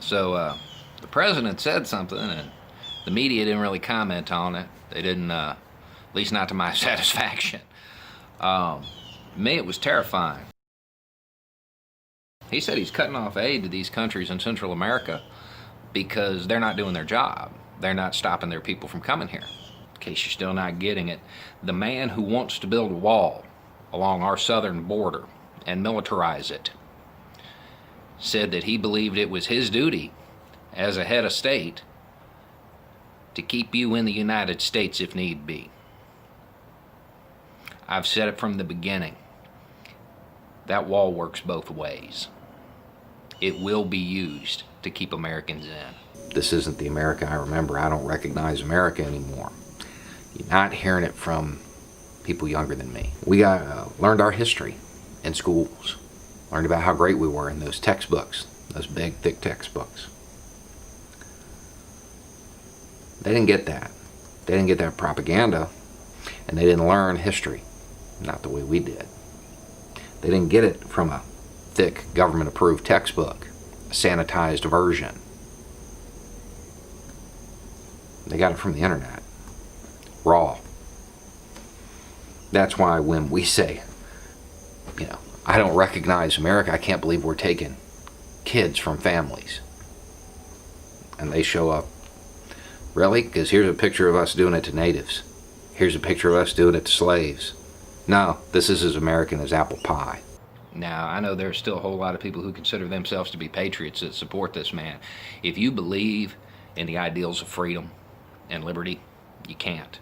So the president said something, and the media didn't really comment on it. They didn't, at least not to my satisfaction. Me, it was terrifying. He said he's cutting off aid to these countries in Central America because they're not doing their job. They're not stopping their people from coming here. In case you're still not getting it, the man who wants to build a wall along our southern border and militarize it said that he believed it was his duty as a head of state to keep you in the United States if need be. I've said it from the beginning. That wall works both ways. It will be used to keep Americans in. This isn't the America I remember. I don't recognize America anymore. You're not hearing it from people younger than me. We learned our history in schools. Learned about how great we were in those textbooks, those big, thick textbooks. They didn't get that. They didn't get that propaganda, and they didn't learn history, not the way we did. They didn't get it from a thick, government-approved textbook, a sanitized version. They got it from the internet, raw. That's why when we say, I don't recognize America, I can't believe we're taking kids from families. And they show up. Really? Because here's a picture of us doing it to natives. Here's a picture of us doing it to slaves. No, this is as American as apple pie. Now, I know there's still a whole lot of people who consider themselves to be patriots that support this man. If you believe in the ideals of freedom and liberty, you can't.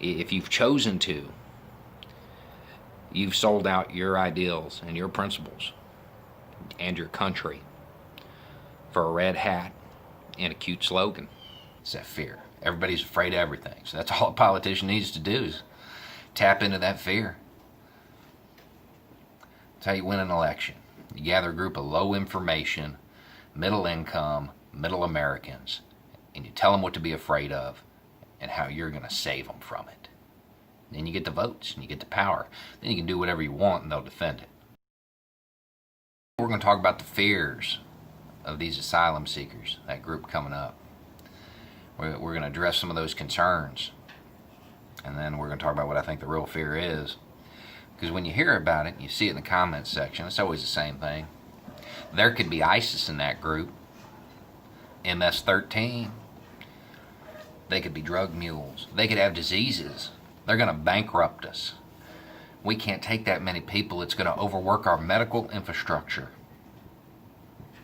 If you've chosen to, you've sold out your ideals and your principles and your country for a red hat and a cute slogan. It's that fear. Everybody's afraid of everything. So that's all a politician needs to do is tap into that fear. That's how you win an election. You gather a group of low information, middle income, middle Americans, and you tell them what to be afraid of and how you're going to save them from it. Then you get the votes and you get the power. Then you can do whatever you want and they'll defend it. We're going to talk about the fears of these asylum seekers, that group coming up. We're going to address some of those concerns. And then we're going to talk about what I think the real fear is. Because when you hear about it, you see it in the comments section, it's always the same thing. There could be ISIS in that group, MS-13. They could be drug mules. They could have diseases. They're going to bankrupt us. We can't take that many people. It's going to overwork our medical infrastructure.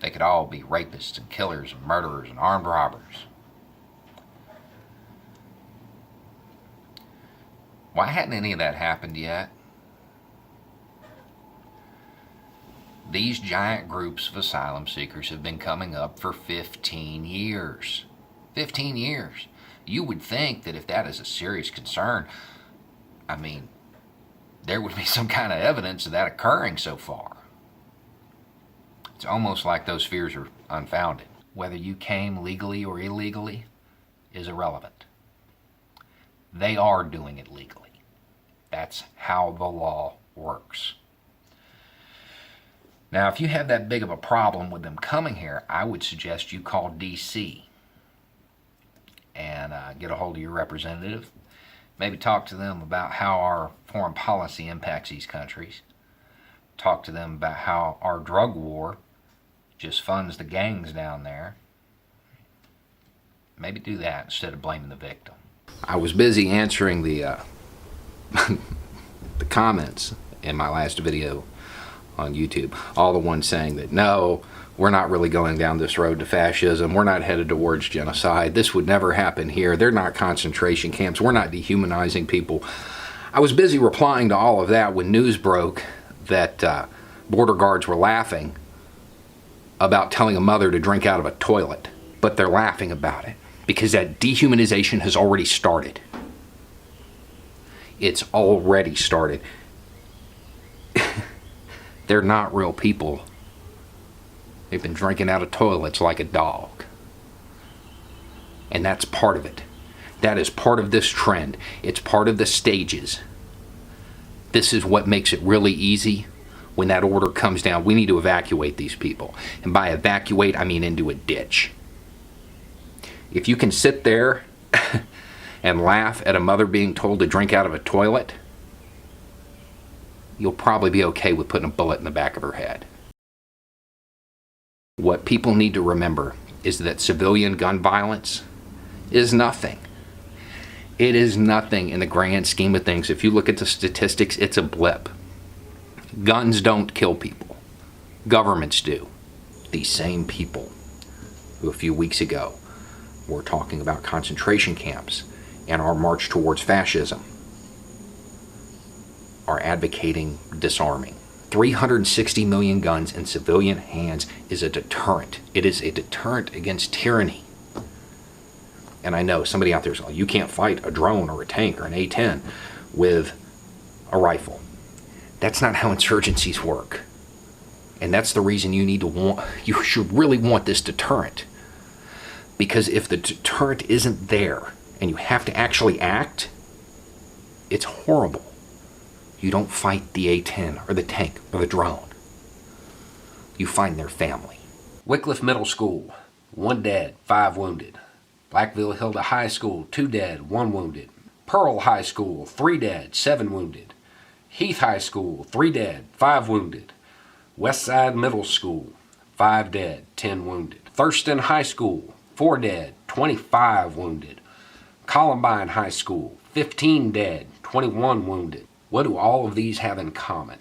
They could all be rapists and killers and murderers and armed robbers. Why hadn't any of that happened yet? These giant groups of asylum seekers have been coming up for 15 years. 15 years. You would think that if that is a serious concern, there would be some kind of evidence of that occurring so far. It's almost like those fears are unfounded. Whether you came legally or illegally is irrelevant. They are doing it legally. That's how the law works. Now, if you have that big of a problem with them coming here, I would suggest you call D.C. and get a hold of your representative. Maybe talk to them about how our foreign policy impacts these countries. Talk to them about how our drug war just funds the gangs down there. Maybe do that instead of blaming the victim. I was busy answering the the comments in my last video on YouTube. All the ones saying that, no, we're not really going down this road to fascism. We're not headed towards genocide. This would never happen here. They're not concentration camps. We're not dehumanizing people. I was busy replying to all of that when news broke that border guards were laughing about telling a mother to drink out of a toilet. But they're laughing about it because that dehumanization has already started. It's already started. They're not real people. They've been drinking out of toilets like a dog. And that's part of it. That is part of this trend. It's part of the stages. This is what makes it really easy when that order comes down, we need to evacuate these people. And by evacuate, I mean into a ditch. If you can sit there and laugh at a mother being told to drink out of a toilet, you'll probably be okay with putting a bullet in the back of her head. What people need to remember is that civilian gun violence is nothing. It is nothing in the grand scheme of things. If you look at the statistics, it's a blip. Guns don't kill people. Governments do. These same people who a few weeks ago were talking about concentration camps and our march towards fascism are advocating disarming. 360 million guns in civilian hands is a deterrent. It is a deterrent against tyranny. And I know somebody out there is like, you can't fight a drone or a tank or an A-10 with a rifle. That's not how insurgencies work. And that's the reason you should really want this deterrent. Because if the deterrent isn't there and you have to actually act, it's horrible. You don't fight the A-10 or the tank or the drone. You find their family. Wycliffe Middle School, 1 dead, 5 wounded. Blackville Hilda High School, 2 dead, 1 wounded. Pearl High School, 3 dead, 7 wounded. Heath High School, 3 dead, 5 wounded. Westside Middle School, 5 dead, 10 wounded. Thurston High School, 4 dead, 25 wounded. Columbine High School, 15 dead, 21 wounded. What do all of these have in common?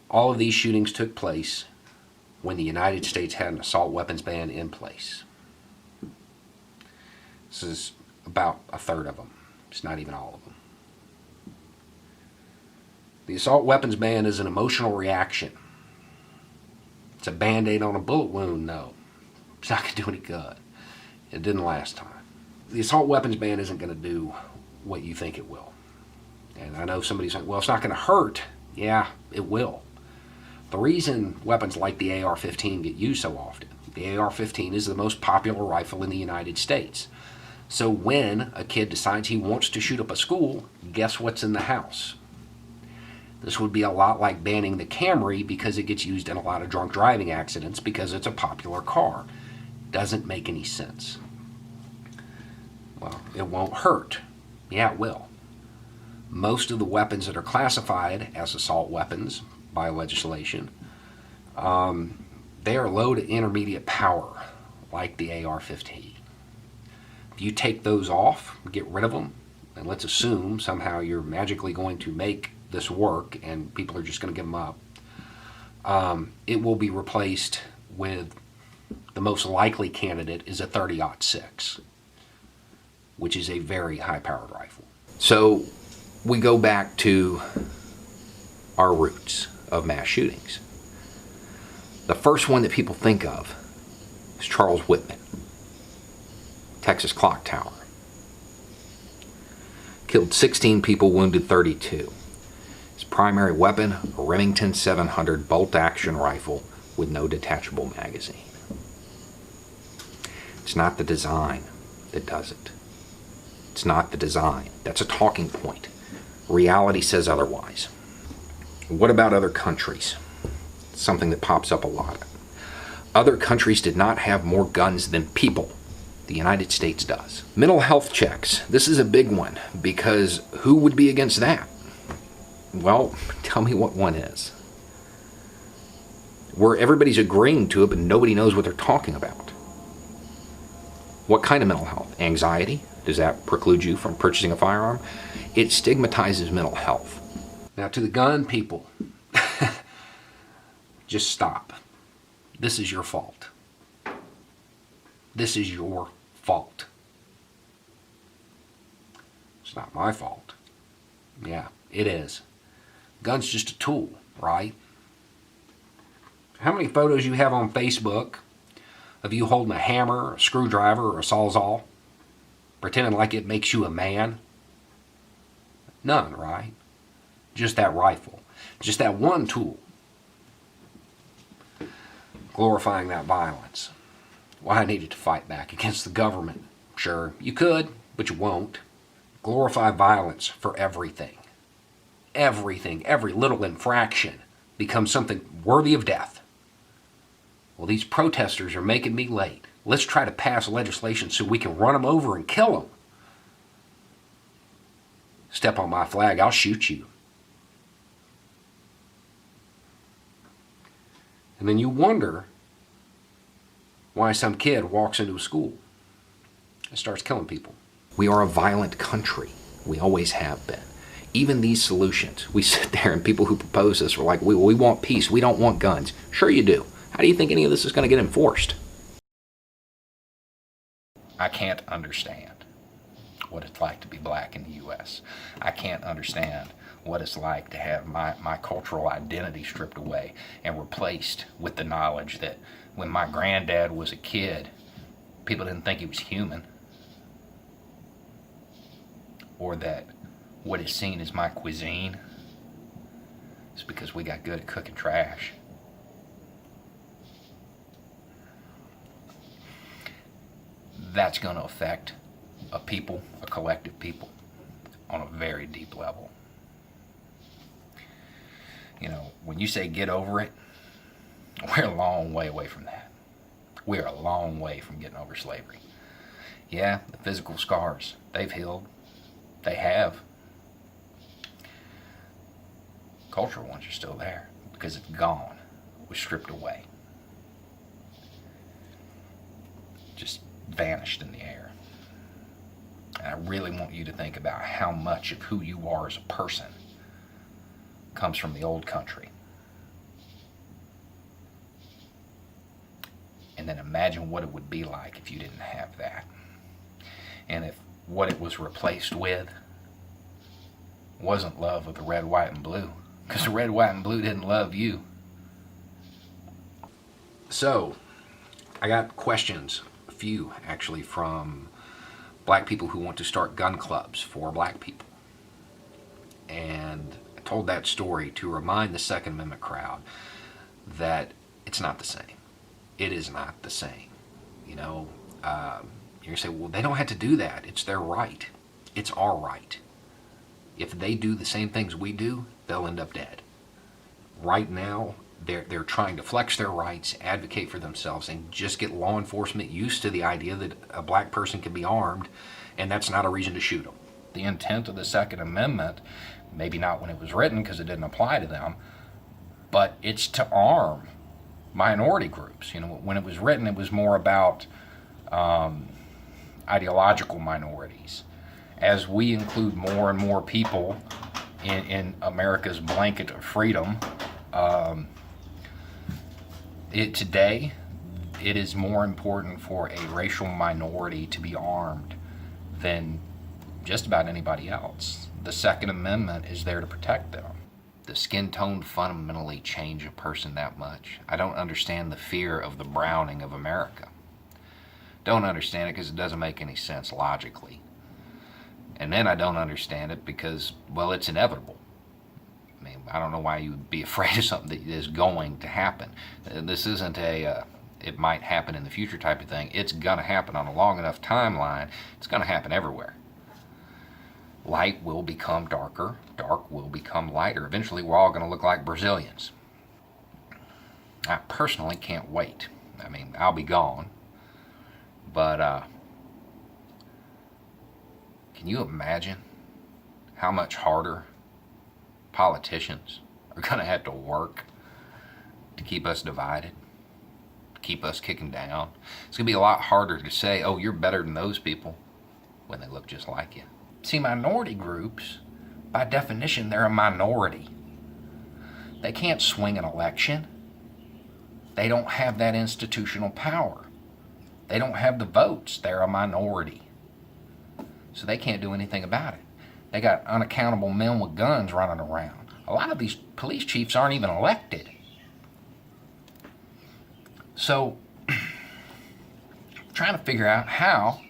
All of these shootings took place when the United States had an assault weapons ban in place. This is about a third of them. It's not even all of them. The assault weapons ban is an emotional reaction. It's a band-aid on a bullet wound, no. It's not going to do any good. It didn't last time. The assault weapons ban isn't going to do what you think it will. And I know somebody's like, well, it's not going to hurt. Yeah, it will. The reason weapons like the AR-15 get used so often, the AR-15 is the most popular rifle in the United States. So when a kid decides he wants to shoot up a school, guess what's in the house? This would be a lot like banning the Camry because it gets used in a lot of drunk driving accidents because it's a popular car. Doesn't make any sense. Well, it won't hurt. Yeah, it will. Most of the weapons that are classified as assault weapons by legislation, they are low to intermediate power, like the AR-15. If you take those off, get rid of them, and let's assume somehow you're magically going to make this work and people are just going to give them up, it will be replaced with the most likely candidate is a 30-06, which is a very high-powered rifle. So we go back to our roots of mass shootings. The first one that people think of is Charles Whitman, Texas Clock Tower. Killed 16 people, wounded 32. His primary weapon, a Remington 700 bolt-action rifle with no detachable magazine. It's not the design that does it. It's not the design. That's a talking point. Reality says otherwise. What about other countries? Something that pops up a lot. Other countries did not have more guns than people. The United States does. Mental health checks. This is a big one because who would be against that? Well, tell me what one is. Where everybody's agreeing to it, but nobody knows what they're talking about. What kind of mental health? Anxiety? Does that preclude you from purchasing a firearm? It stigmatizes mental health. Now, to the gun people, just stop. This is your fault. This is your fault. It's not my fault. Yeah, it is. Gun's just a tool, right? How many photos you have on Facebook of you holding a hammer, a screwdriver, or a sawzall, pretending like it makes you a man? None, right? Just that rifle. Just that one tool. Glorifying that violence. Why I needed to fight back against the government. Sure, you could, but you won't. Glorify violence for everything. everything, every little infraction becomes something worthy of death. Well, these protesters are making me late. Let's try to pass legislation so we can run them over and kill them. Step on my flag, I'll shoot you. And then you wonder why some kid walks into a school and starts killing people. We are a violent country. We always have been. Even these solutions, we sit there and people who propose this are like, we want peace, we don't want guns. Sure you do. How do you think any of this is going to get enforced? I can't understand what it's like to be black in the U.S. I can't understand what it's like to have my cultural identity stripped away and replaced with the knowledge that when my granddad was a kid, people didn't think he was human. Or that what is seen as my cuisine is because we got good at cooking trash. That's going to affect a people, a collective people, on a very deep level. You know, when you say get over it, we're a long way away from that. We're a long way from getting over slavery. Yeah, the physical scars, they've healed. They have. Cultural ones are still there because it's gone. It was stripped away. Just vanished in the air. And I really want you to think about how much of who you are as a person comes from the old country. And then imagine what it would be like if you didn't have that. And if what it was replaced with wasn't love of the red, white, and blue, because the red, white, and blue didn't love you. So, I got questions, a few actually, from black people who want to start gun clubs for black people. And I told that story to remind the Second Amendment crowd that it's not the same. It is not the same. You know, you're going to say, well, they don't have to do that. It's their right. It's our right. If they do the same things we do, they'll end up dead. Right now, they're trying to flex their rights, advocate for themselves, and just get law enforcement used to the idea that a black person can be armed, and that's not a reason to shoot them. The intent of the Second Amendment, maybe not when it was written because it didn't apply to them, but it's to arm minority groups. You know, when it was written, it was more about ideological minorities. As we include more and more people in America's blanket of freedom, today it is more important for a racial minority to be armed than just about anybody else. The Second Amendment is there to protect them. Does skin tone fundamentally change a person that much? I don't understand the fear of the browning of America. Don't understand it because it doesn't make any sense logically. And then I don't understand it because, well, it's inevitable. I mean, I don't know why you would be afraid of something that is going to happen. This isn't a, it might happen in the future type of thing. It's going to happen on a long enough timeline. It's going to happen everywhere. Light will become darker. Dark will become lighter. Eventually, we're all going to look like Brazilians. I personally can't wait. I mean, I'll be gone. But can you imagine how much harder politicians are going to have to work to keep us divided, to keep us kicking down? It's going to be a lot harder to say, oh, you're better than those people when they look just like you. See, minority groups, by definition, they're a minority. They can't swing an election. They don't have that institutional power. They don't have the votes. They're a minority. So they can't do anything about it. They got unaccountable men with guns running around. A lot of these police chiefs aren't even elected. So, trying to figure out how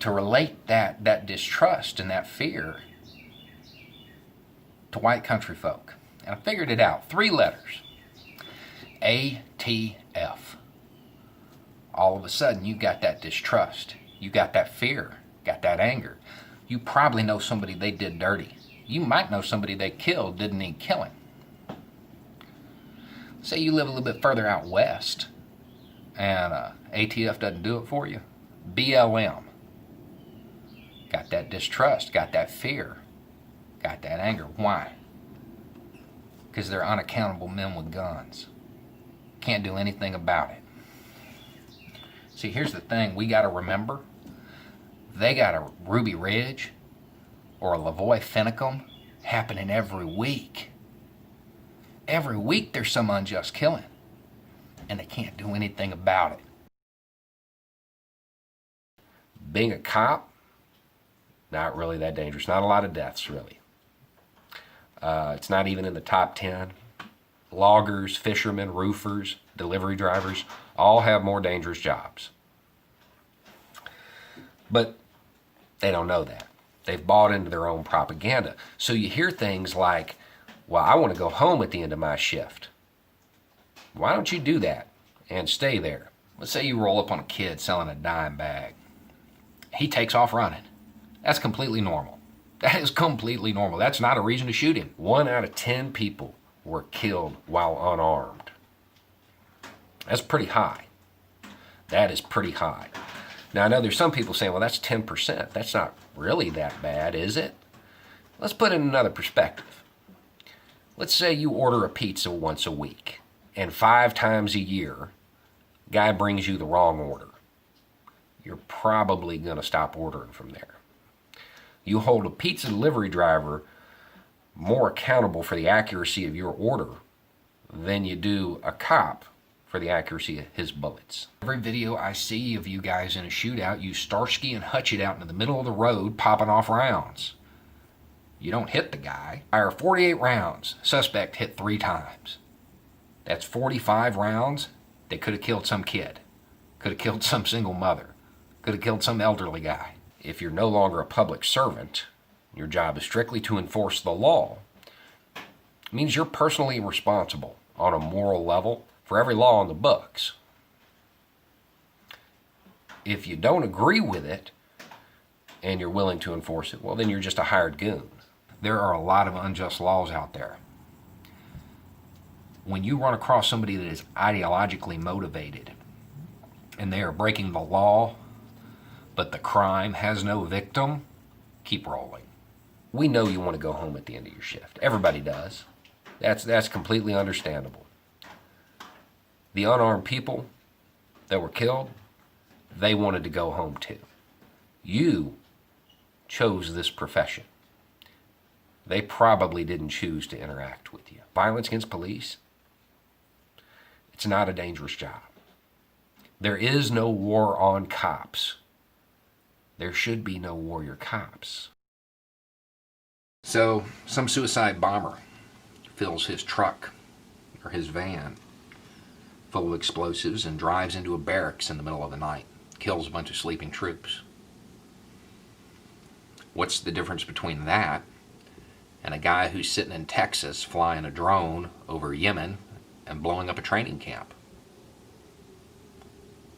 to relate that distrust and that fear to white country folk. And I figured it out. 3 letters. ATF. All of a sudden, you got that distrust. You got that fear. Got that anger. You probably know somebody they did dirty. You might know somebody they killed didn't need killing. Say you live a little bit further out west and ATF doesn't do it for you. BLM. Got that distrust, got that fear, got that anger. Why? Because they're unaccountable men with guns. Can't do anything about it. See, here's the thing we got to remember. They got a Ruby Ridge or a Lavoy Finicum happening every week. Every week there's some unjust killing, and they can't do anything about it. Being a cop, not really that dangerous. Not a lot of deaths, really. It's not even in the top 10. Loggers, fishermen, roofers, delivery drivers, all have more dangerous jobs. But they don't know that. They've bought into their own propaganda. So you hear things like, well, I want to go home at the end of my shift. Why don't you do that and stay there? Let's say you roll up on a kid selling a dime bag. He takes off running. That's completely normal. That is completely normal. That's not a reason to shoot him. 1 out of 10 people were killed while unarmed. That's pretty high. That is pretty high. Now, I know there's some people saying, well, that's 10%. That's not really that bad, is it? Let's put it in another perspective. Let's say you order a pizza once a week, and 5 times a year, guy brings you the wrong order. You're probably going to stop ordering from there. You hold a pizza delivery driver more accountable for the accuracy of your order than you do a cop for the accuracy of his bullets. Every video I see of you guys in a shootout, you Starsky and Hutch it out into the middle of the road popping off rounds. You don't hit the guy. Fire 48 rounds. Suspect hit 3 times. That's 45 rounds. They could have killed some kid. Could have killed some single mother. Could have killed some elderly guy. If you're no longer a public servant, your job is strictly to enforce the law, it means you're personally responsible on a moral level for every law on the books. If you don't agree with it and you're willing to enforce it, well, then you're just a hired goon. There are a lot of unjust laws out there. When you run across somebody that is ideologically motivated and they are breaking the law, but the crime has no victim, keep rolling. We know you want to go home at the end of your shift. Everybody does. That's completely understandable. The unarmed people that were killed, they wanted to go home too. You chose this profession. They probably didn't choose to interact with you. Violence against police, it's not a dangerous job. There is no war on cops. There should be no warrior cops. So, some suicide bomber fills his truck or his van full of explosives and drives into a barracks in the middle of the night, kills a bunch of sleeping troops. What's the difference between that and a guy who's sitting in Texas flying a drone over Yemen and blowing up a training camp?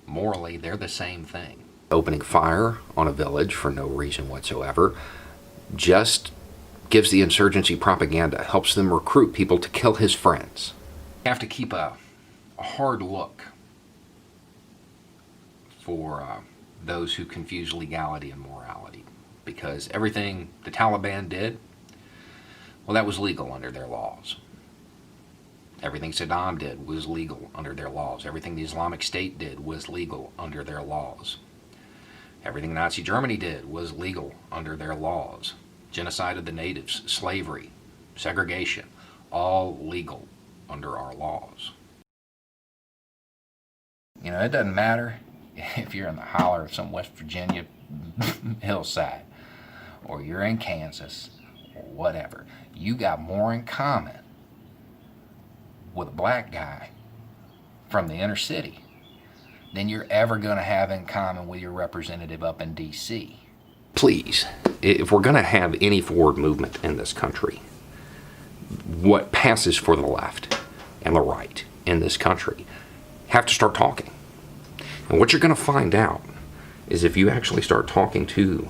Morally, they're the same thing. Opening fire on a village for no reason whatsoever just gives the insurgency propaganda, helps them recruit people to kill his friends. You have to keep a hard look for those who confuse legality and morality, because everything the Taliban did, well, that was legal under their laws. Everything Saddam did was legal under their laws. Everything the Islamic State did was legal under their laws. Everything Nazi Germany did was legal under their laws. Genocide of the natives, slavery, segregation, all legal under our laws. You know, it doesn't matter if you're in the holler of some West Virginia hillside, or you're in Kansas, or whatever. You got more in common with a black guy from the inner city than you're ever going to have in common with your representative up in D.C. Please, if we're going to have any forward movement in this country, what passes for the left and the right in this country have to start talking. And what you're going to find out is if you actually start talking to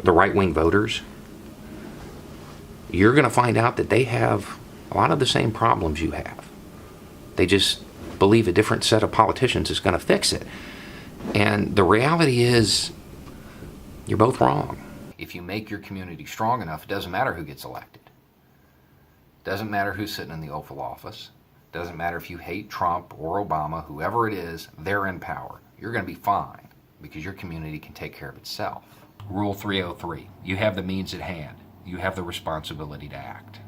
the right-wing voters, you're going to find out that they have a lot of the same problems you have. They just believe a different set of politicians is going to fix it. And the reality is, you're both wrong. If you make your community strong enough, it doesn't matter who gets elected. It doesn't matter who's sitting in the Oval Office. It doesn't matter if you hate Trump or Obama, whoever it is, they're in power. You're going to be fine because your community can take care of itself. Rule 303, you have the means at hand. You have the responsibility to act.